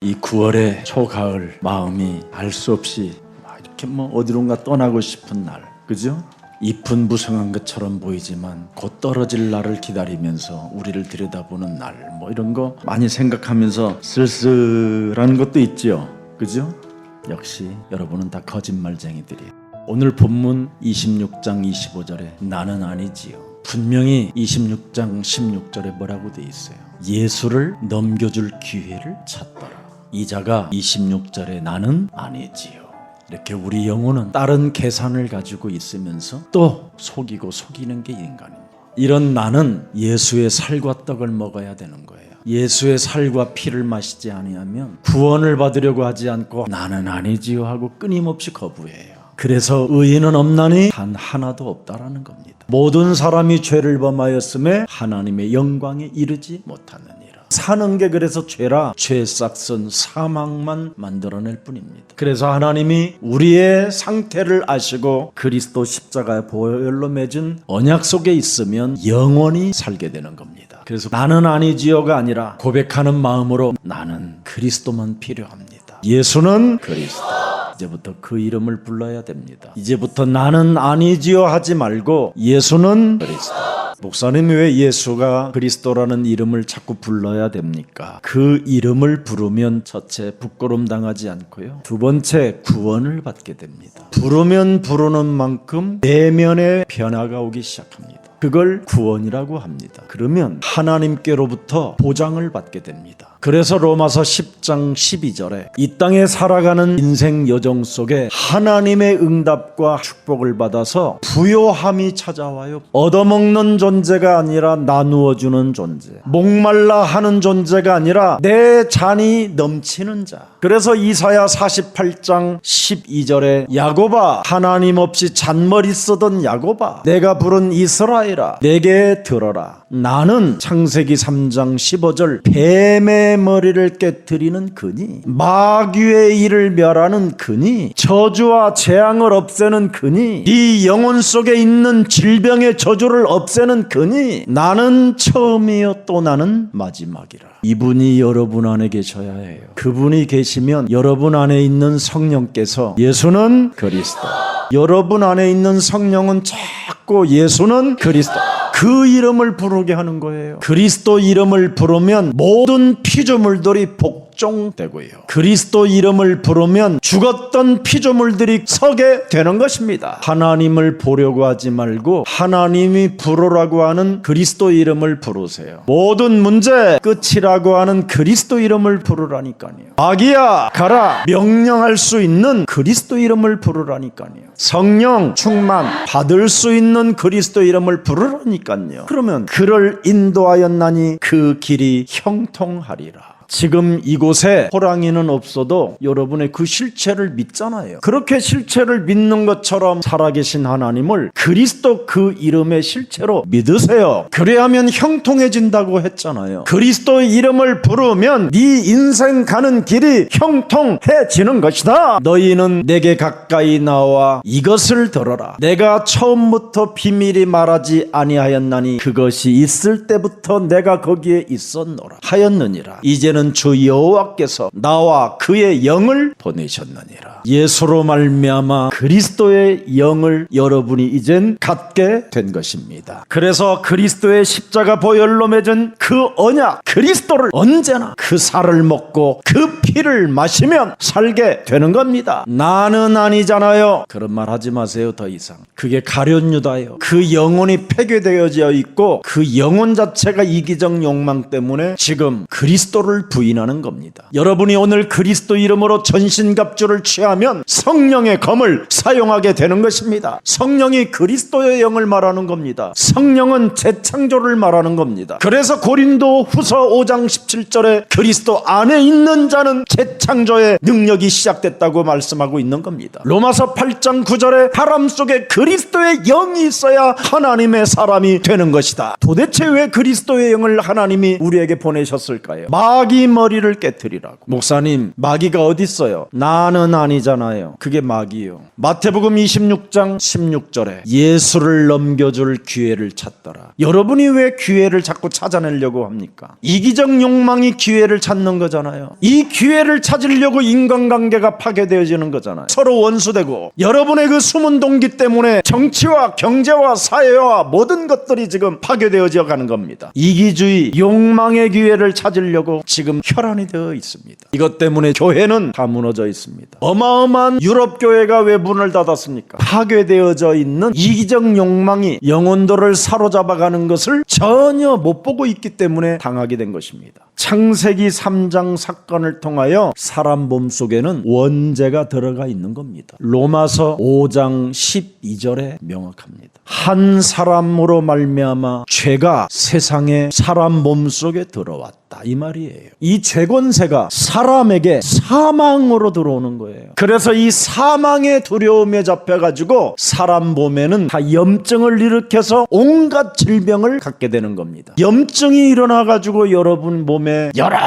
이 9월의 초가을 마음이 알 수 없이 이렇게 어디론가 떠나고 싶은 날, 그죠? 잎은 무성한 것처럼 보이지만 곧 떨어질 날을 기다리면서 우리를 들여다보는 날, 이런 거 많이 생각하면서 쓸쓸한 것도 있죠, 그죠? 역시 여러분은 다 거짓말쟁이들이에요. 오늘 본문 26장 25절에 나는 아니지요. 분명히 26장 16절에 뭐라고 돼 있어요? 예수를 넘겨줄 기회를 찾더라. 이자가 26절에 나는 아니지요. 이렇게 우리 영혼은 다른 계산을 가지고 있으면서 또 속이고 속이는 게 인간입니다. 이런 나는 예수의 살과 떡을 먹어야 되는 거예요. 예수의 살과 피를 마시지 아니하면 구원을 받으려고 하지 않고 나는 아니지요 하고 끊임없이 거부해요. 그래서 의인은 없나니 단 하나도 없다라는 겁니다. 모든 사람이 죄를 범하였음에 하나님의 영광에 이르지 못하느니라. 사는 게 그래서 죄라 죄 싹슨 사망만 만들어낼 뿐입니다. 그래서 하나님이 우리의 상태를 아시고 그리스도 십자가의 보혈로 맺은 언약 속에 있으면 영원히 살게 되는 겁니다. 그래서 나는 아니지요가 아니라 고백하는 마음으로 나는 그리스도만 필요합니다. 예수는 그리스도. 이제부터 그 이름을 불러야 됩니다. 이제부터 나는 아니지요 하지 말고 예수는 그리스도. 목사님이 왜 예수가 그리스도라는 이름을 자꾸 불러야 됩니까? 그 이름을 부르면 첫째 부끄러움 당하지 않고요, 두 번째 구원을 받게 됩니다. 부르면 부르는 만큼 내면의 변화가 오기 시작합니다. 그걸 구원이라고 합니다. 그러면 하나님께로부터 보장을 받게 됩니다. 그래서 로마서 10장 12절에 이 땅에 살아가는 인생 여정 속에 하나님의 응답과 축복을 받아서 부요함이 찾아와요. 얻어먹는 존재가 아니라 나누어주는 존재, 목말라 하는 존재가 아니라 내 잔이 넘치는 자. 그래서 이사야 48장 12절에 야곱아, 하나님 없이 잔머리 쓰던 야곱아, 내가 부른 이스라엘아, 내게 들어라. 나는 창세기 3장 15절 뱀의 머리를 깨뜨리는 그니, 마귀의 일을 멸하는 그니, 저주와 재앙을 없애는 그니, 네 영혼 속에 있는 질병의 저주를 없애는 그니, 나는 처음이요 또 나는 마지막이라. 이분이 여러분 안에 계셔야 해요. 그분이 계시면 여러분 안에 있는 성령께서 예수는 그리스도, 여러분 안에 있는 성령은 자꾸 예수는 그리스도, 그 이름을 부르게 하는 거예요. 그리스도 이름을 부르면 모든 피조물들이 복종되고요, 그리스도 이름을 부르면 죽었던 피조물들이 서게 되는 것입니다. 하나님을 보려고 하지 말고 하나님이 부르라고 하는 그리스도 이름을 부르세요. 모든 문제 끝이라고 하는 그리스도 이름을 부르라니까요. 마귀야 가라 명령할 수 있는 그리스도 이름을 부르라니까요. 성령 충만 받을 수 있는 그리스도 이름을 부르라니까요. 그러면 그를 인도하였나니 그 길이 형통하리라. 지금 이곳에 호랑이는 없어도 여러분의 그 실체를 믿잖아요. 그렇게 실체를 믿는 것처럼 살아계신 하나님을 그리스도 그 이름의 실체로 믿으세요. 그래야면 형통해진다고 했잖아요. 그리스도 이름을 부르면 네 인생 가는 길이 형통해지는 것이다. 너희는 내게 가까이 나와 이것을 들어라. 내가 처음부터 비밀이 말하지 아니하였나니 그것이 있을 때부터 내가 거기에 있었노라 하였느니라. 이제는 주 여호와께서 나와 그의 영을 보내셨느니라. 예수로 말미암아 그리스도의 영을 여러분이 이젠 갖게 된 것입니다. 그래서 그리스도의 십자가 보혈로 맺은 그 언약 그리스도를 언제나 그 살을 먹고 그 피를 마시면 살게 되는 겁니다. 나는 아니잖아요. 그런 말 하지 마세요. 더 이상 그게 가룟유다예요. 그 영혼이 폐괴되어져 있고 그 영혼 자체가 이기적 욕망 때문에 지금 그리스도를 부인하는 겁니다. 여러분이 오늘 그리스도 이름으로 전신갑주를 취하면 성령의 검을 사용하게 되는 것입니다. 성령이 그리스도의 영을 말하는 겁니다. 성령은 재창조를 말하는 겁니다. 그래서 고린도 후서 5장 17절에 그리스도 안에 있는 자는 재창조의 능력이 시작됐다고 말씀하고 있는 겁니다. 로마서 8장 9절에 사람 속에 그리스도의 영이 있어야 하나님의 사람이 되는 것이다. 도대체 왜 그리스도의 영을 하나님이 우리에게 보내셨을까요? 마귀 마귀 머리를 깨트리라고. 목사님, 마귀가 어디 있어요? 나는 아니잖아요. 그게 마귀요. 마태복음 26장 16절에 예수를 넘겨줄 기회를 찾더라. 여러분이 왜 기회를 자꾸 찾아내려고 합니까? 이기적 욕망이 기회를 찾는 거잖아요. 이 기회를 찾으려고 인간관계가 파괴되어지는 거잖아요. 서로 원수되고, 여러분의 그 숨은 동기 때문에 정치와 경제와 사회와 모든 것들이 지금 파괴되어져 가는 겁니다. 이기주의, 욕망의 기회를 찾으려고 지금 혈안이 되어 있습니다. 이것 때문에 교회는 다 무너져 있습니다. 어마어마한 유럽 교회가 왜 문을 닫았습니까? 파괴되어져 있는 이기적 욕망이 영혼들을 사로잡아가는 것을 전혀 못 보고 있기 때문에 당하게 된 것입니다. 창세기 3장 사건을 통하여 사람 몸속에는 원죄가 들어가 있는 겁니다. 로마서 5장 12절에 명확합니다. 한 사람으로 말미암아 죄가 세상에 사람 몸속에 들어왔다, 이 말이에요. 이 죄권세가 사람에게 사망으로 들어오는 거예요. 그래서 이 사망의 두려움에 잡혀가지고 사람 몸에는 다 염증을 일으켜서 온갖 질병을 갖게 되는 겁니다. 염증이 일어나가지고 여러분 몸에 여러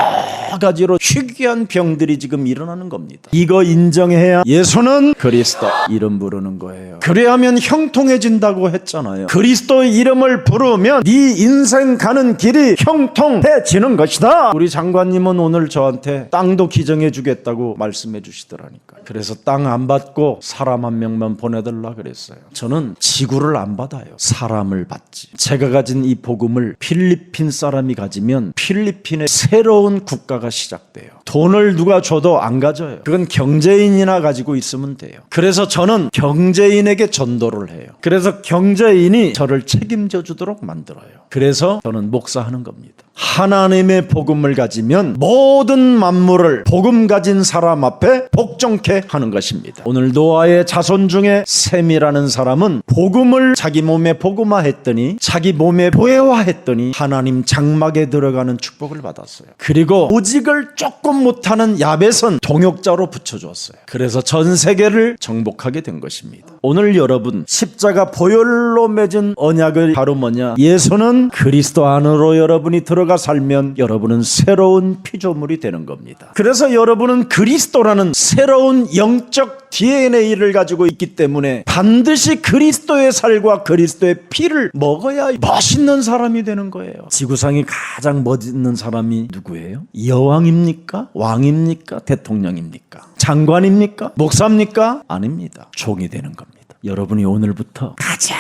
가지로 희귀한 병들이 지금 일어나는 겁니다. 이거 인정해야 예수는 그리스도 이름 부르는 거예요. 그래야면 형통해진다고 했잖아요. 그리스도 이름을 부르면 네 인생 가는 길이 형통해지는 것이다. 우리 장관님은 오늘 저한테 땅도 기증해 주겠다고 말씀해 주시더라니까. 그래서 땅 안 받고 사람 한 명만 보내달라 그랬어요. 저는 지구를 안 받아요. 사람을 받지. 제가 가진 이 복음을 필리핀 사람이 가지면 필리핀의 새로운 국가가 시작돼요. 돈을 누가 줘도 안 가져요. 그건 경제인이나 가지고 있으면 돼요. 그래서 저는 경제인에게 전도를 해요. 그래서 경제인이 저를 책임져 주도록 만들어요. 그래서 저는 목사하는 겁니다. 하나님의 복음을 가지면 모든 만물을 복음 가진 사람 앞에 복종케 하는 것입니다. 오늘 노아의 자손 중에 셈이라는 사람은 복음을 자기 몸에 복음화했더니, 자기 몸에 보혜화했더니 하나님 장막에 들어가는 축복을 받았어요. 그리고 오직을 조금 못하는 야벳은 동역자로 붙여주었어요. 그래서 전 세계를 정복하게 된 것입니다. 오늘 여러분, 십자가 보혈로 맺은 언약을 바로 뭐냐? 예수는 그리스도 안으로 여러분이 들어가 살면 여러분은 새로운 피조물이 되는 겁니다. 그래서 여러분은 그리스도라는 새로운 영적 DNA를 가지고 있기 때문에 반드시 그리스도의 살과 그리스도의 피를 먹어야 멋있는 사람이 되는 거예요. 지구상에 가장 멋있는 사람이 누구예요? 여왕입니까? 왕입니까? 대통령입니까? 장관입니까? 목사입니까? 아닙니다. 종이 되는 겁니다. 여러분이 오늘부터 가장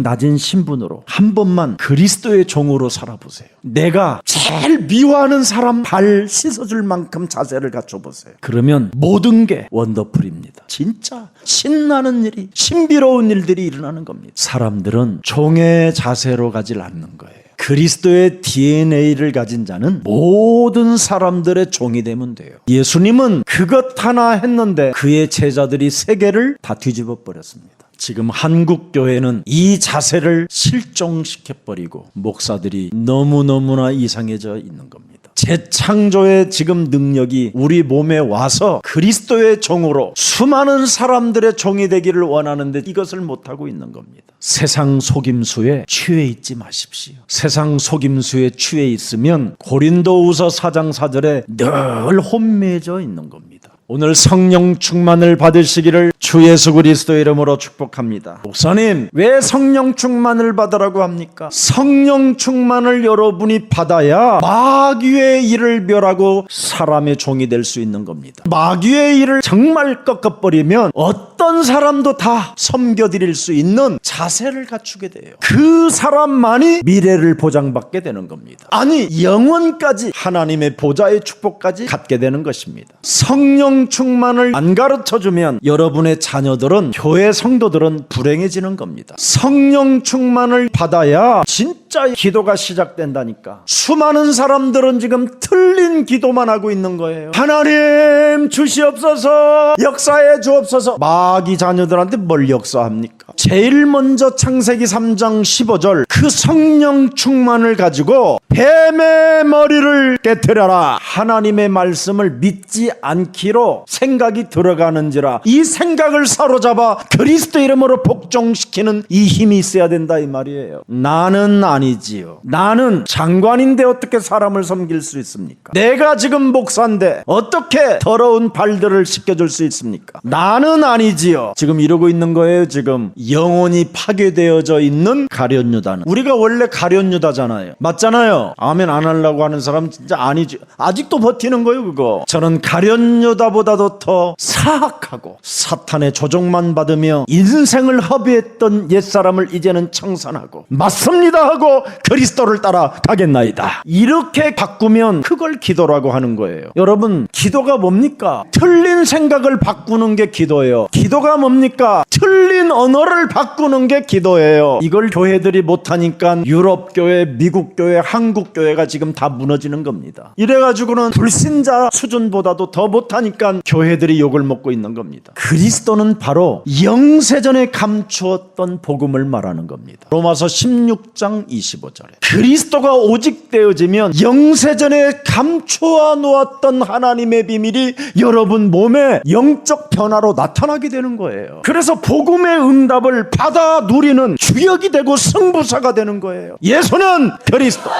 낮은 신분으로 한 번만 그리스도의 종으로 살아보세요. 내가 제일 미워하는 사람 발 씻어줄 만큼 자세를 갖춰보세요. 그러면 모든 게 원더풀입니다. 진짜 신나는 일이, 신비로운 일들이 일어나는 겁니다. 사람들은 종의 자세로 가질 않는 거예요. 그리스도의 DNA를 가진 자는 모든 사람들의 종이 되면 돼요. 예수님은 그것 하나 했는데 그의 제자들이 세계를 다 뒤집어 버렸습니다. 지금 한국 교회는 이 자세를 실종시켜버리고 목사들이 너무너무나 이상해져 있는 겁니다. 재창조의 지금 능력이 우리 몸에 와서 그리스도의 종으로 수많은 사람들의 종이 되기를 원하는데 이것을 못하고 있는 겁니다. 세상 속임수에 취해 있지 마십시오. 세상 속임수에 취해 있으면 고린도후서 4장 4절에 늘 혼미해져 있는 겁니다. 오늘 성령 충만을 받으시기를 주 예수 그리스도의 이름으로 축복합니다. 목사님, 왜 성령 충만을 받으라고 합니까? 성령 충만을 여러분이 받아야 마귀의 일을 멸하고 사람의 종이 될 수 있는 겁니다. 마귀의 일을 정말 꺾어버리면 어떤 사람도 다 섬겨드릴 수 있는 자세를 갖추게 돼요. 그 사람만이 미래를 보장받게 되는 겁니다. 아니, 영원까지 하나님의 보좌의 축복까지 갖게 되는 것입니다. 성령 충만을 안 가르쳐주면 여러분의 자녀들은, 교회 성도들은 불행해지는 겁니다. 성령 충만을 받아야 진짜 기도가 시작된다니까. 수많은 사람들은 지금 틀린 기도만 하고 있는 거예요. 하나님 주시옵소서, 역사해 주옵소서. 마귀 자녀들한테 뭘 역사합니까? 제일 먼저 창세기 3장 15절 그 성령 충만을 가지고 뱀의 머리를 깨트려라. 하나님의 말씀을 믿지 않기로 생각이 들어가는지라. 이 생각을 사로잡아 그리스도 이름으로 복종시키는 이 힘이 있어야 된다 이 말이에요. 나는 아니지요. 나는 장관인데 어떻게 사람을 섬길 수 있습니까? 내가 지금 목사인데 어떻게 더러운 발들을 씻겨줄 수 있습니까? 나는 아니지요. 지금 이러고 있는 거예요. 지금 영혼이 파괴되어져 있는 가룟 유다는. 우리가 원래 가룟 유다잖아요. 맞잖아요. 아멘 안 하려고 하는 사람 진짜 아니지. 아직도 버티는 거예요 그거. 저는 가룟 유다보다도 더 사악하고 사탄의 조종만 받으며 인생을 허비했던 옛사람을 이제는 청산하고 맞습니다 하고 그리스도를 따라 가겠나이다. 이렇게 바꾸면 그걸 기도라고 하는 거예요. 여러분, 기도가 뭡니까? 틀린 생각을 바꾸는 게 기도예요. 기도가 뭡니까? 틀린 언어를 바꾸는 게 기도예요. 이걸 교회들이 못하니까 유럽 교회, 미국 교회, 한국 교회가 지금 다 무너지는 겁니다. 이래가지고는 불신자 수준보다도 더 못하니까 교회들이 욕을 먹고 있는 겁니다. 그리스도는 바로 영세전에 감추었던 복음을 말하는 겁니다. 로마서 16장 25절에 그리스도가 오직 되어지면 영세전에 감추어 놓았던 하나님의 비밀이 여러분 몸에 영적 변화로 나타나게 되는 거예요. 그래서 복음의 응답을 받아 누리는 주역이 되고 승부사가 되는 거예요. 예수는 그리스도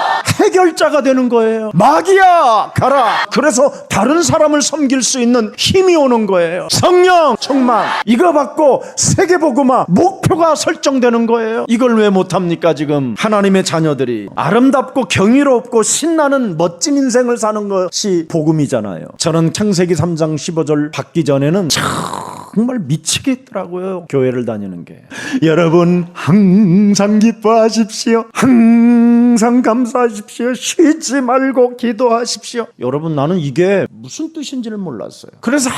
해결자가 되는 거예요. 마귀야 가라. 그래서 다른 사람을 섬길 수 있는 힘이 오는 거예요. 성령 충만 이거 받고 세계복음화 목표가 설정되는 거예요. 이걸 왜 못합니까? 지금 하나님의 자녀들이 아름답고 경이롭고 신나는 멋진 인생을 사는 것이 복음이잖아요. 저는 창세기 3장 15절 받기 전에는 정말 미치겠더라고요. 교회를 다니는 게. 여러분 항상 기뻐하십시오. 항상 감사하십시오. 쉬지 말고 기도하십시오. 여러분 나는 이게 무슨 뜻인지를 몰랐어요. 그래서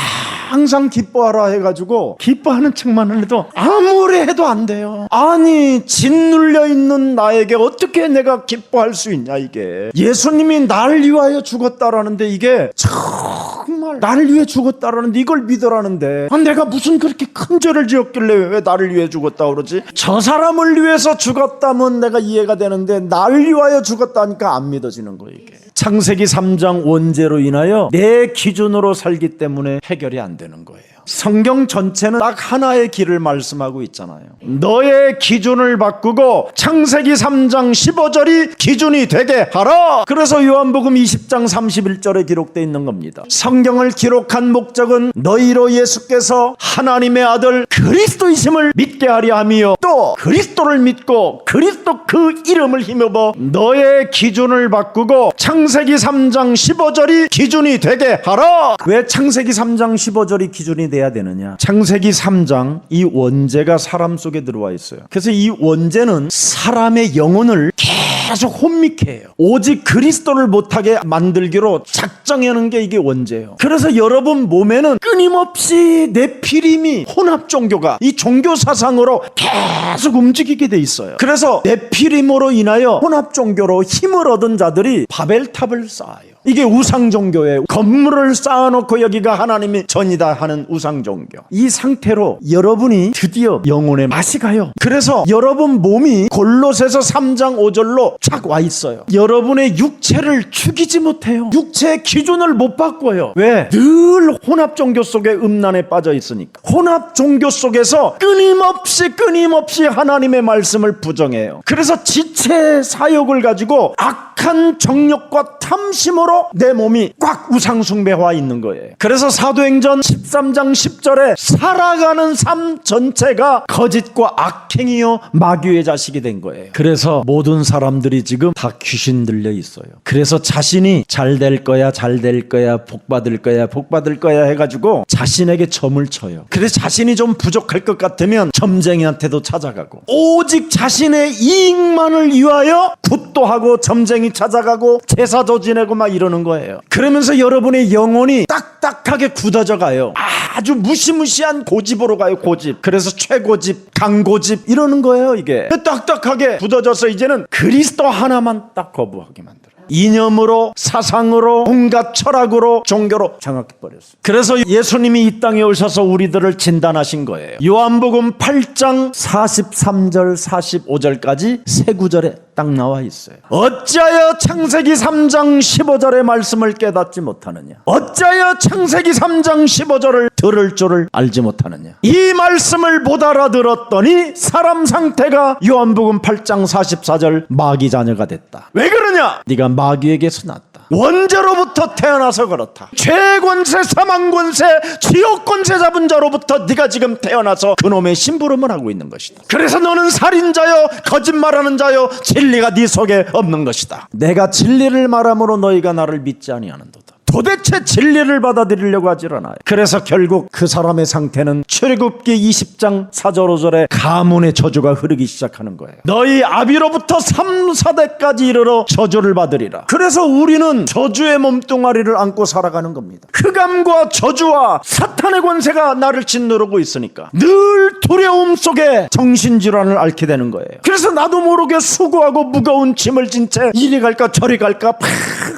항상 기뻐하라 해가지고 기뻐하는 척만 해도 아무리 해도 안 돼요. 아니 짓눌려 있는 나에게 어떻게 내가 기뻐할 수 있냐 이게. 예수님이 나를 위하여 죽었다라는데 이게 정말 나를 위해 죽었다라는데 이걸 믿으라는데 내가 무슨 그렇게 큰 죄를 지었길래 왜 나를 위해 죽었다 그러지? 저 사람을 위해서 죽었다면 내가 이해가 되는데 나를 위하여 죽었다니까 안 믿어지는 거예요 이게. 창세기 3장 원죄로 인하여 내 기준으로 살기 때문에 해결이 안 되는 거예요. 성경 전체는 딱 하나의 길을 말씀하고 있잖아요. 너의 기준을 바꾸고 창세기 3장 15절이 기준이 되게 하라. 그래서 요한복음 20장 31절에 기록되어 있는 겁니다. 성경을 기록한 목적은 너희로 예수께서 하나님의 아들 그리스도이심을 믿게 하려 함이요 또 그리스도를 믿고 그리스도 그 이름을 힘입어 너의 기준을 바꾸고 창세기 3장 15절이 기준이 되게 하라. 왜 창세기 3장 15절이 기준이 돼야 되느냐? 창세기 3장 이 원죄가 사람 속에 들어와 있어요. 그래서 이 원죄는 사람의 영혼을 계속 혼미케 해요. 오직 그리스도를 못하게 만들기로 작정하는 게 이게 원죄예요. 그래서 여러분 몸에는 끊임없이 네피림이 혼합 종교가 이 종교 사상으로 계속 움직이게 돼 있어요. 그래서 네피림으로 인하여 혼합 종교로 힘을 얻은 자들이 바벨탑을 쌓아요. 이게 우상종교예요. 건물을 쌓아놓고 여기가 하나님의 전이다 하는 우상종교. 이 상태로 여러분이 드디어 영혼의 맛이 가요. 그래서 여러분 몸이 골로새서 3장 5절로 착 와 있어요. 여러분의 육체를 죽이지 못해요. 육체의 기준을 못 바꿔요. 왜? 늘 혼합종교 속에 음란에 빠져 있으니까. 혼합종교 속에서 끊임없이 하나님의 말씀을 부정해요. 그래서 지체 사욕을 가지고 악한 정욕과 탐심으로 내 몸이 꽉 우상숭배와 있는 거예요. 그래서 사도행전 13장 10절에 살아가는 삶 전체가 거짓과 악행이요 마귀의 자식이 된 거예요. 그래서 모든 사람들이 지금 다 귀신 들려 있어요. 그래서 자신이 잘 될 거야, 잘 될 거야, 복 받을 거야, 복 받을 거야 해가지고 자신에게 점을 쳐요. 그래서 자신이 좀 부족할 것 같으면 점쟁이한테도 찾아가고 오직 자신의 이익만을 위하여 굿도 하고 점쟁이 찾아가고 제사도 지내고 막 이러는 거예요. 그러면서 여러분의 영혼이 딱딱하게 굳어져 가요. 아주 무시무시한 고집으로 가요. 고집. 그래서 최고집, 강고집 이러는 거예요. 이게 딱딱하게 굳어져서 이제는 그리스도 하나만 딱 거부하게 만들어요. 이념으로 사상으로 온갖 철학으로 종교로 장악해버렸어요. 그래서 예수님이 이 땅에 오셔서 우리들을 진단하신 거예요. 요한복음 8장 43절 45절까지 세 구절에 딱 나와 있어요. 어찌하여 창세기 3장 15절의 말씀을 깨닫지 못하느냐? 어찌하여 창세기 3장 15절을 들을 줄을 알지 못하느냐. 이 말씀을 못 알아들었더니 사람 상태가 요한복음 8장 44절 마귀 자녀가 됐다. 왜 그러냐? 네가 마귀에게서 났다. 원죄로부터 태어나서 그렇다. 죄권세, 사망권세, 지옥권세 잡은 자로부터 네가 지금 태어나서 그놈의 심부름을 하고 있는 것이다. 그래서 너는 살인자요, 거짓말하는 자요, 진리가 네 속에 없는 것이다. 내가 진리를 말함으로 너희가 나를 믿지 아니하는도다. 도대체 진리를 받아들이려고 하질 않아요. 그래서 결국 그 사람의 상태는 출애굽기 20장 4절 5절에 가문의 저주가 흐르기 시작하는 거예요. 너희 아비로부터 3, 4대까지 이르러 저주를 받으리라. 그래서 우리는 저주의 몸뚱아리를 안고 살아가는 겁니다. 흑암과 저주와 사탄의 권세가 나를 짓누르고 있으니까 늘 두려움 속에 정신질환을 앓게 되는 거예요. 그래서 나도 모르게 수고하고 무거운 짐을 진 채 이리 갈까 저리 갈까 팍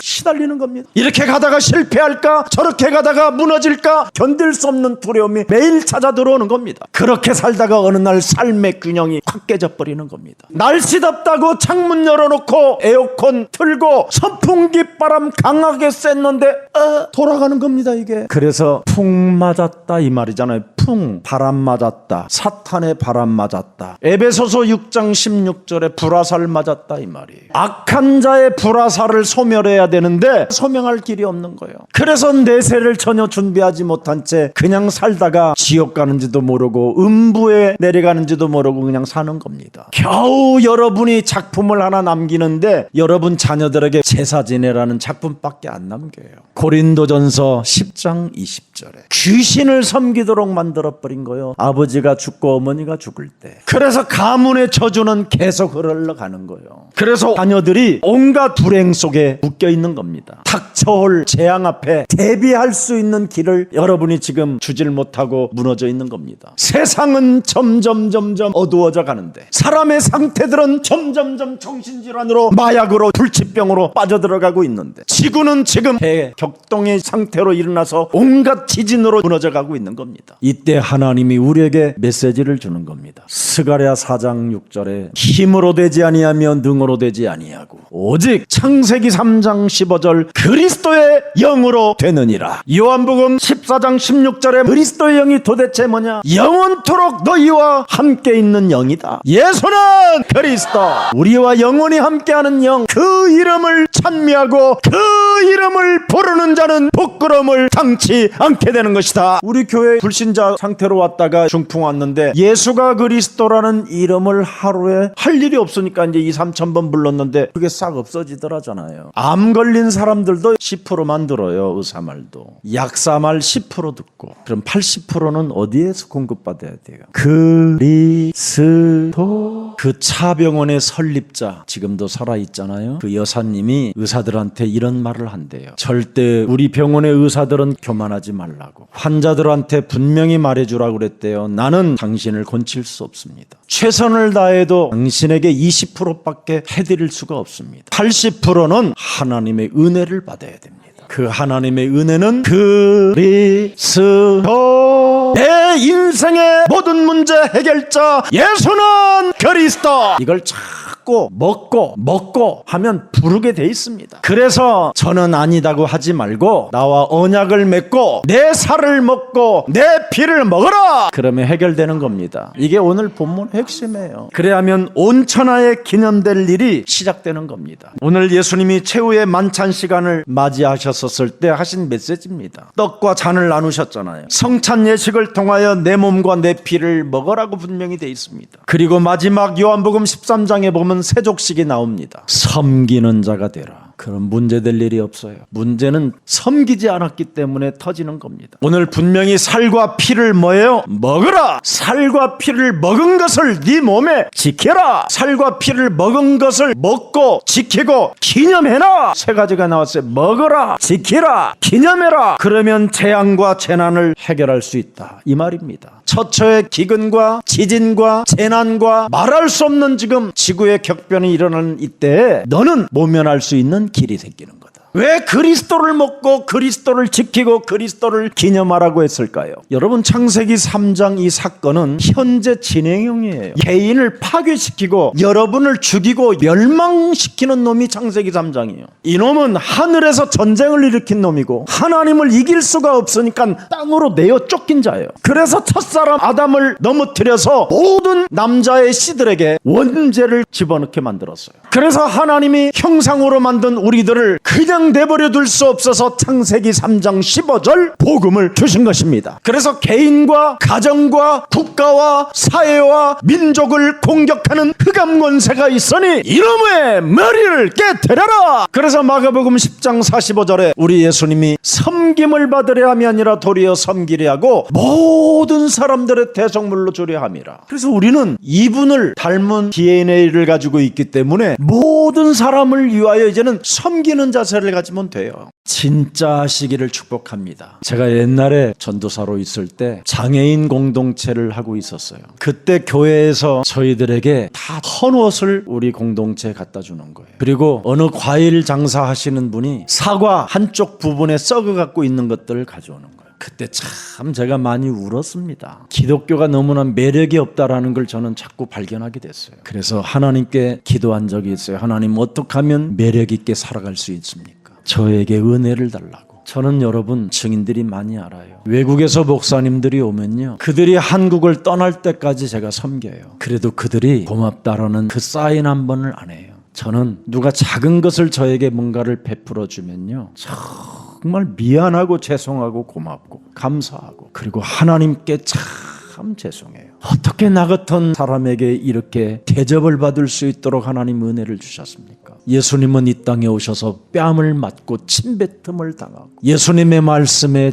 시달리는 겁니다. 이렇게 가다가 실패할까, 저렇게 가다가 무너질까, 견딜 수 없는 두려움이 매일 찾아 들어오는 겁니다. 그렇게 살다가 어느 날 삶의 균형이 확 깨져버리는 겁니다. 날씨 덥다고 창문 열어놓고 에어컨 틀고 선풍기 바람 강하게 쐈는데 돌아가는 겁니다. 이게 그래서 풍 맞았다 이 말이잖아요. 풍, 바람 맞았다, 사탄의 바람 맞았다. 에베소서 6장 16절에 불화살 맞았다 이 말이에요. 악한 자의 불화살을 소멸해야 되는데 소명할 길이 없는 거예요. 그래서 내세를 전혀 준비하지 못한 채 그냥 살다가 지옥 가는지도 모르고 음부에 내려가는지도 모르고 그냥 사는 겁니다. 겨우 여러분이 작품을 하나 남기는데 여러분 자녀들에게 제사 지내라는 작품밖에 안 남겨요. 고린도전서 10장 20절에 귀신을 섬기도록 만들어버린 거예요. 아버지가 죽고 어머니가 죽을 때. 그래서 가문의 저주는 계속 흘러가는 거예요. 그래서 자녀들이 온갖 불행 속에 묶여 있는 겁니다. 닥쳐올 재앙 앞에 대비할 수 있는 길을 여러분이 지금 주질 못하고 무너져 있는 겁니다. 세상은 점점 어두워져 가는데 사람의 상태들은 점점 정신질환으로, 마약으로, 불치병으로 빠져들어가고 있는데 지구는 지금 대격동의 상태로 일어나서 온갖 지진으로 무너져 가고 있는 겁니다. 이때 하나님이 우리에게 메시지를 주는 겁니다. 스가랴 4장 6절에 힘으로 되지 아니하며 능으로 되지 아니하고 오직 창세기 3장 15절 그리스도의 영으로 되느니라. 요한복음 14장 16절에 그리스도의 영이 도대체 뭐냐? 영원토록 너희와 함께 있는 영이다. 예수는 그리스도, 우리와 영원히 함께하는 영, 그 이름을 찬미하고 그 이름을 부르는 자는 부끄러움을 당치 않게 되는 것이다. 우리 교회 불신자 상태로 왔다가 중풍 왔는데 예수가 그리스도라는 이름을 하루에 할 일이 없으니까 이제 2,000~3,000번 불렀는데 그게 싹 없어지더라잖아요. 암 걸린 사람들도 10%만 들어요. 의사말도 약사말 10% 듣고, 그럼 80%는 어디에서 공급받아야 돼요? 그리스도. 그 차병원의 설립자 지금도 살아있잖아요. 그 여사님이 의사들한테 이런 말을 한대요. 절대 우리 병원의 의사들은 교만하지 말라고, 환자들한테 분명히 말해주라고 그랬대요. 나는 당신을 고칠 수 없습니다. 최선을 다해도 당신에게 20%밖에 해드릴 수가 없습니다. 80%는 하나님의 은혜를 받아야 됩니다. 그 하나님의 은혜는 그리스도. 내 인생의 모든 문제 해결자 예수는 그리스도. 이걸 자꾸 먹고 하면 부르게 돼 있습니다. 그래서 저는 아니다고 하지 말고 나와 언약을 맺고 내 살을 먹고 내 피를 먹어라. 그러면 해결되는 겁니다. 이게 오늘 본문 핵심이에요. 그래야면 온천하에 기념될 일이 시작되는 겁니다. 오늘 예수님이 최후의 만찬 시간을 맞이하셨을 때 하신 메시지입니다. 떡과 잔을 나누셨잖아요. 성찬 예식을 통하여 내 몸과 내 피를 먹으라고 분명히 돼 있습니다. 그리고 마지막 요한복음 13장에 보면 세족식이 나옵니다. 섬기는 자가 되라. 그럼 문제될 일이 없어요. 문제는 섬기지 않았기 때문에 터지는 겁니다. 오늘 분명히 살과 피를 뭐예요? 먹으라. 살과 피를 먹은 것을 네 몸에 지켜라. 살과 피를 먹은 것을 먹고 지키고 기념해라. 세 가지가 나왔어요. 먹어라, 지키라, 기념해라. 그러면 재앙과 재난을 해결할 수 있다, 이 말입니다. 처처의 기근과 지진과 재난과 말할 수 없는 지금 지구의 격변이 일어나는 이때에 너는 모면할 수 있는 길이 생기는 거다. 왜 그리스도를 먹고 그리스도를 지키고 그리스도를 기념하라고 했을까요? 여러분, 창세기 3장 이 사건은 현재 진행형이에요. 개인을 파괴시키고 여러분을 죽이고 멸망시키는 놈이 창세기 3장이에요. 이놈은 하늘에서 전쟁을 일으킨 놈이고 하나님을 이길 수가 없으니까 땅으로 내어 쫓긴 자예요. 그래서 첫사람 아담을 넘어뜨려서 모든 남자의 씨들에게 원죄를 집어넣게 만들었어요. 그래서 하나님이 형상으로 만든 우리들을 그냥 내버려 둘 수 없어서 창세기 3장 15절 복음을 주신 것입니다. 그래서 개인과 가정과 국가와 사회와 민족을 공격하는 흑암 권세가 있으니 이놈의 머리를 깨뜨려라. 그래서 마가복음 10장 45절에 우리 예수님이 섬김을 받으려 함이 아니라 도리어 섬기려 하고 모든 사람들의 대속물로 주려 함이라. 그래서 우리는 이분을 닮은 DNA를 가지고 있기 때문에 모든 사람을 위하여 이제는 섬기는 자세를 가지면 돼요. 진짜 시기를 축복합니다. 제가 옛날에 전도사로 있을 때 장애인 공동체를 하고 있었어요. 그때 교회에서 저희들에게 다 헌옷을 우리 공동체에 갖다 주는 거예요. 그리고 어느 과일 장사하시는 분이 사과 한쪽 부분에 썩어 갖고 있는 것들을 가져오는 거예요. 그때 참 제가 많이 울었습니다. 기독교가 너무나 매력이 없다라는 걸 저는 자꾸 발견하게 됐어요. 그래서 하나님께 기도한 적이 있어요. 하나님, 어떻게 하면 매력 있게 살아갈 수 있습니까? 저에게 은혜를 달라고. 저는 여러분 증인들이 많이 알아요. 외국에서 목사님들이 오면요, 그들이 한국을 떠날 때까지 제가 섬겨요. 그래도 그들이 고맙다라는 그 사인 한 번을 안 해요. 저는 누가 작은 것을 저에게 뭔가를 베풀어 주면요, 정말 미안하고 죄송하고 고맙고 감사하고, 그리고 하나님께 참 죄송해요. 어떻게 나 같은 사람에게 이렇게 대접을 받을 수 있도록 하나님 은혜를 주셨습니까? 예수님은 이 땅에 오셔서 뺨을 맞고 침뱉음을 당하고 예수님의 말씀에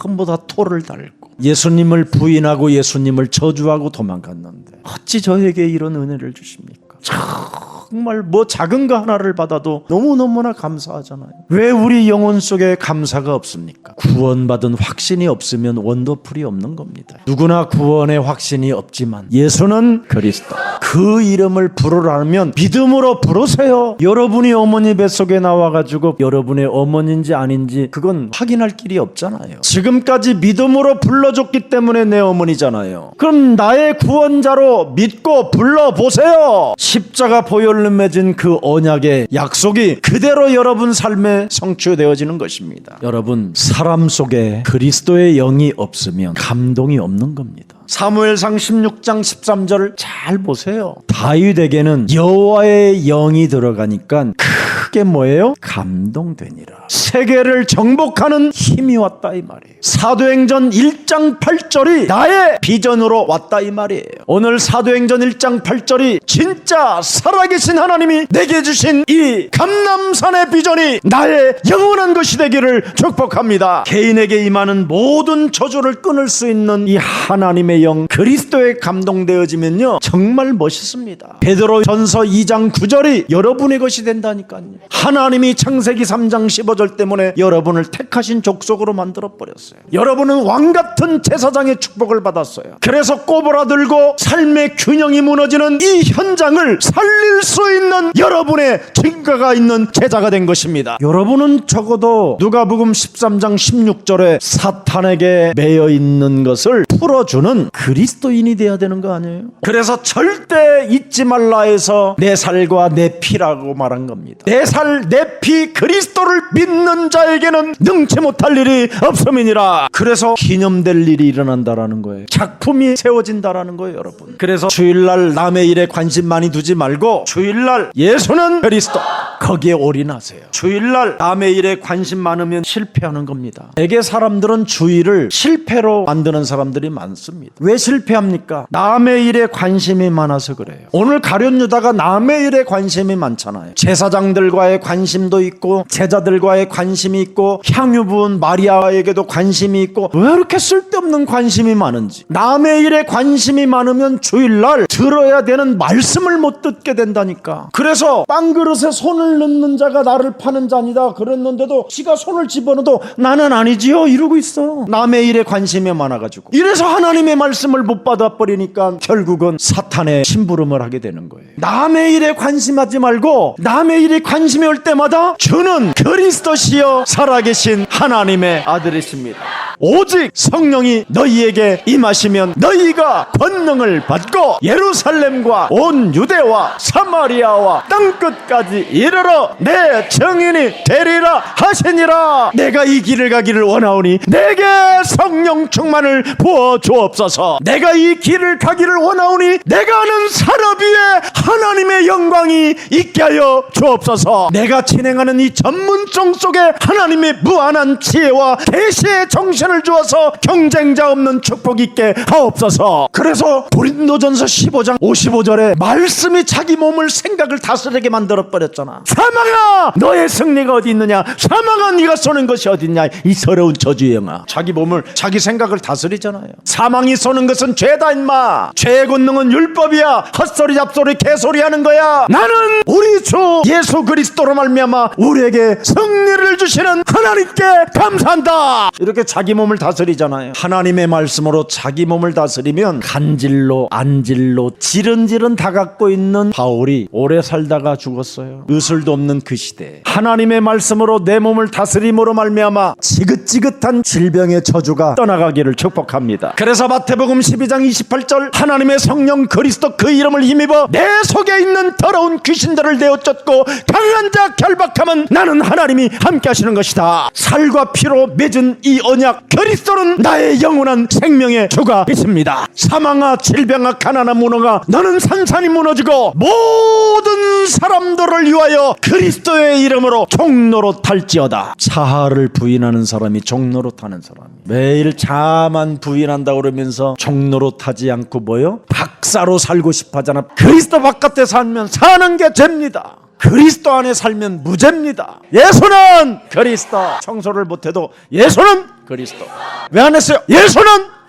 전부 다 토를 달고 예수님을 부인하고 예수님을 저주하고 도망갔는데 어찌 저에게 이런 은혜를 주십니까? 정말 뭐 작은 거 하나를 받아도 너무너무나 감사하잖아요. 왜 우리 영혼 속에 감사가 없습니까? 구원받은 확신이 없으면 원더풀이 없는 겁니다. 누구나 구원의 확신이 없지만 예수는 그리스도, 그 이름을 부르라면 믿음으로 부르세요. 여러분이 어머니 뱃속에 나와가지고 여러분의 어머니인지 아닌지 그건 확인할 길이 없잖아요. 지금까지 믿음으로 불러줬기 때문에 내 어머니잖아요. 그럼 나의 구원자로 믿고 불러보세요. 십자가 보혈로 맺은 그 언약의 약속이 그대로 여러분 삶에 성취되어지는 것입니다. 여러분, 사람 속에 그리스도의 영이 없으면 감동이 없는 겁니다. 사무엘상 16장 13절 잘 보세요. 다윗에게는 여호와의 영이 들어가니까 크게 뭐예요? 감동되니라. 세계를 정복하는 힘이 왔다 이 말이에요. 사도행전 1장 8절이 나의 비전으로 왔다 이 말이에요. 오늘 사도행전 1장 8절이 진짜 살아계신 하나님이 내게 주신 이 감람산의 비전이 나의 영원한 것이 되기를 축복합니다. 개인에게 임하는 모든 저주를 끊을 수 있는 이 하나님의 영 그리스도에 감동되어지면요, 정말 멋있습니다. 베드로전서 2장 9절이 여러분의 것이 된다니까요. 하나님이 창세기 3장 15절 때문에 여러분을 택하신 족속으로 만들어버렸어요. 여러분은 왕같은 제사장의 축복을 받았어요. 그래서 꼬부라들고 삶의 균형이 무너지는 이 현장을 살릴 수 있는 여러분의 증거가 있는 제자가 된 것입니다. 여러분은 적어도 누가복음 13장 16절에 사탄에게 매여 있는 것을 풀어주는 그리스도인이 돼야 되는 거 아니에요? 그래서 절대 잊지 말라 해서 내 살과 내 피라고 말한 겁니다. 내 살, 내 피 그리스도를 믿는 자에게는 능치 못할 일이 없음이니라. 그래서 기념될 일이 일어난다라는 거예요. 작품이 세워진다라는 거예요, 여러분. 그래서 주일날 남의 일에 관심 많이 두지 말고 주일날 예수는 그리스도, 거기에 올인하세요. 주일날 남의 일에 관심 많으면 실패하는 겁니다. 대개 사람들은 주일을 실패로 만드는 사람들이 많습니다. 왜 실패합니까? 남의 일에 관심이 많아서 그래요. 오늘 가룟 유다가 남의 일에 관심이 많잖아요. 제사장들과의 관심도 있고 제자들과의 관심이 있고 향유 부은 마리아에게도 관심이 있고 왜 이렇게 쓸데없는 관심이 많은지. 남의 일에 관심이 많으면 주일날 들어야 되는 말씀을 못 듣게 된다니까. 그래서 빵그릇에 손을 넣는 자가 나를 파는 자니다 그랬는데도 지가 손을 집어넣어도 나는 아니지요 이러고 있어. 남의 일에 관심이 많아가지고. 이래서 하나님의 말씀을 못 받아버리니까 결국은 사탄의 심부름을 하게 되는 거예요. 남의 일에 관심하지 말고 남의 일에 관심 부르심이 올 때마다 주는 그리스도시여 살아계신 하나님의 아들이십니다. 오직 성령이 너희에게 임하시면 너희가 권능을 받고 예루살렘과 온 유대와 사마리아와 땅끝까지 이르러 내 증인이 되리라 하시니라. 내가 이 길을 가기를 원하오니 내게 성령 충만을 부어 주옵소서. 내가 이 길을 가기를 원하오니 내가 아는 산업 위에 하나님의 영광이 있게 하여 주옵소서. 내가 진행하는 이 전문성 속에 하나님의 무한한 지혜와 계시의 정신을 주어서 경쟁자 없는 축복 있게 하옵소서. 그래서 고린도전서 15장 55절에 말씀이 자기 몸을 생각을 다스리게 만들어 버렸잖아. 사망아 너의 승리가 어디 있느냐, 사망아 네가 쏘는 것이 어디 있냐, 이 서러운 저주의 영아. 자기 몸을 자기 생각을 다스리잖아요. 사망이 쏘는 것은 죄다 임마. 죄의 권능은 율법이야. 헛소리 잡소리 개소리 하는 거야. 나는 우리 주 예수 그리스도로 말미암아 우리에게 승리를 주시는 하나님께 감사한다. 이렇게 자기 몸을 다스리잖아요. 하나님의 말씀으로 자기 몸을 다스리면 간질로 안질로 지른지른 다 갖고 있는 바울이 오래 살다가 죽었어요. 의술도 없는 그 시대에 하나님의 말씀으로 내 몸을 다스림으로 말미암아 지긋지긋한 질병의 저주가 떠나가기를 축복합니다. 그래서 마태복음 12장 28절 하나님의 성령 그리스도 그 이름을 힘입어 내 속에 있는 더러운 귀신들을 내어쫓고 강한 자 결박하면 나는 하나님이 함께 하시는 것이다. 살과 피로 맺은 이 언약 그리스도는 나의 영원한 생명의 주가 있습니다. 사망아 질병아 가난아 무너가 너는 산산이 무너지고 모든 사람들을 위하여 그리스도의 이름으로 종로로 탈지어다. 자아를 부인하는 사람이 종로로 타는 사람이 매일 자만 부인한다고 그러면서 종로로 타지 않고 뭐요? 박사로 살고 싶어 하잖아. 그리스도 바깥에 살면 사는 게 죄입니다. 그리스도 안에 살면 무죄입니다. 예수는 그리스도. 청소를 못해도 예수는 그리스도. 왜 안 했어요? 예수는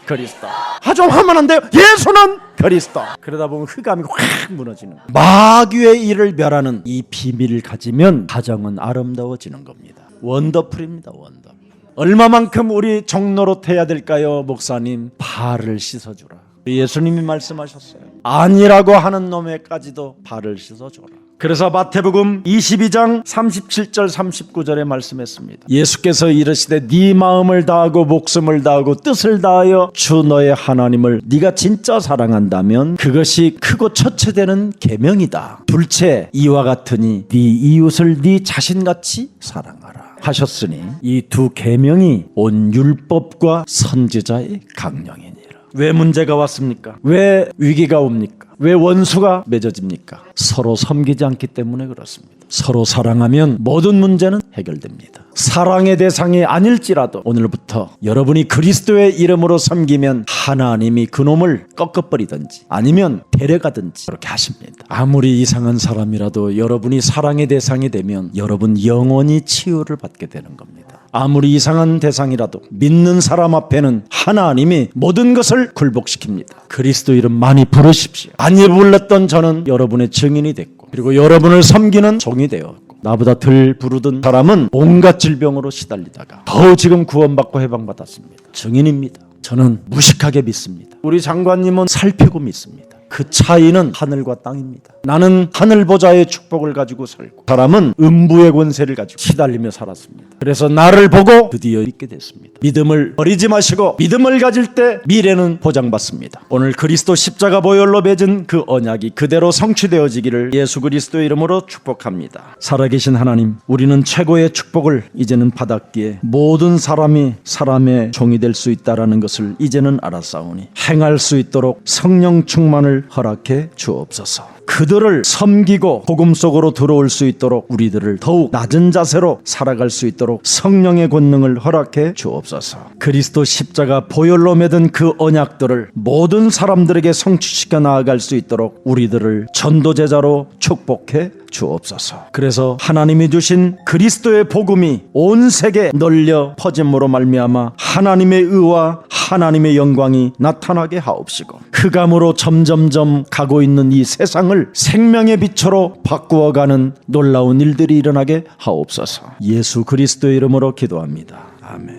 그리스도. 좀 하면 안 돼요? 예수는 그리스도. 그러다 보면 흑암이 확 무너지는 거예요. 마귀의 일을 멸하는 이 비밀을 가지면 가정은 아름다워지는 겁니다. 원더풀입니다. 원더. 얼마만큼 우리 종로릇 해야 될까요? 목사님, 발을 씻어주라. 예수님이 말씀하셨어요. 아니라고 하는 놈에까지도 발을 씻어줘라. 그래서 마태복음 22장 37절 39절에 말씀했습니다. 예수께서 이르시되 네 마음을 다하고 목숨을 다하고 뜻을 다하여 주 너의 하나님을 네가 진짜 사랑한다면 그것이 크고 첫째 되는 계명이다. 둘째 이와 같으니 네 이웃을 네 자신같이 사랑하라 하셨으니 이 두 계명이 온 율법과 선지자의 강령이니라. 왜 문제가 왔습니까? 왜 위기가 옵니까? 왜 원수가 맺어집니까? 서로 섬기지 않기 때문에 그렇습니다. 서로 사랑하면 모든 문제는 해결됩니다. 사랑의 대상이 아닐지라도 오늘부터 여러분이 그리스도의 이름으로 섬기면 하나님이 그놈을 꺾어버리든지 아니면 데려가든지 그렇게 하십니다. 아무리 이상한 사람이라도 여러분이 사랑의 대상이 되면 여러분 영원히 치유를 받게 되는 겁니다. 아무리 이상한 대상이라도 믿는 사람 앞에는 하나님이 모든 것을 굴복시킵니다. 그리스도 이름 많이 부르십시오. 많이 불렀던 저는 여러분의 증인이 됐고 그리고 여러분을 섬기는 종이 되었고 나보다 덜 부르던 사람은 온갖 질병으로 시달리다가 더 지금 구원받고 해방받았습니다. 증인입니다. 저는 무식하게 믿습니다. 우리 장관님은 살피고 믿습니다. 그 차이는 하늘과 땅입니다. 나는 하늘 보좌의 축복을 가지고 살고 사람은 음부의 권세를 가지고 시달리며 살았습니다. 그래서 나를 보고 드디어 믿게 됐습니다. 믿음을 버리지 마시고 믿음을 가질 때 미래는 보장받습니다. 오늘 그리스도 십자가 보혈로 맺은 그 언약이 그대로 성취되어지기를 예수 그리스도의 이름으로 축복합니다. 살아계신 하나님, 우리는 최고의 축복을 이제는 받았기에 모든 사람이 사람의 종이 될 수 있다는 것을 이제는 알았사오니 행할 수 있도록 성령 충만을 허락해 주옵소서. 그들을 섬기고 복음 속으로 들어올 수 있도록 우리들을 더욱 낮은 자세로 살아갈 수 있도록 성령의 권능을 허락해 주옵소서. 그리스도 십자가 보혈로 맺은 그 언약들을 모든 사람들에게 성취시켜 나아갈 수 있도록 우리들을 전도제자로 축복해 주옵소서. 그래서 하나님이 주신 그리스도의 복음이 온 세계에 널려 퍼짐으로 말미암아 하나님의 의와 하나님의 영광이 나타나게 하옵시고 흑암으로 점점점 가고 있는 이 세상을 생명의 빛으로 바꾸어가는 놀라운 일들이 일어나게 하옵소서. 예수 그리스도의 이름으로 기도합니다. 아멘.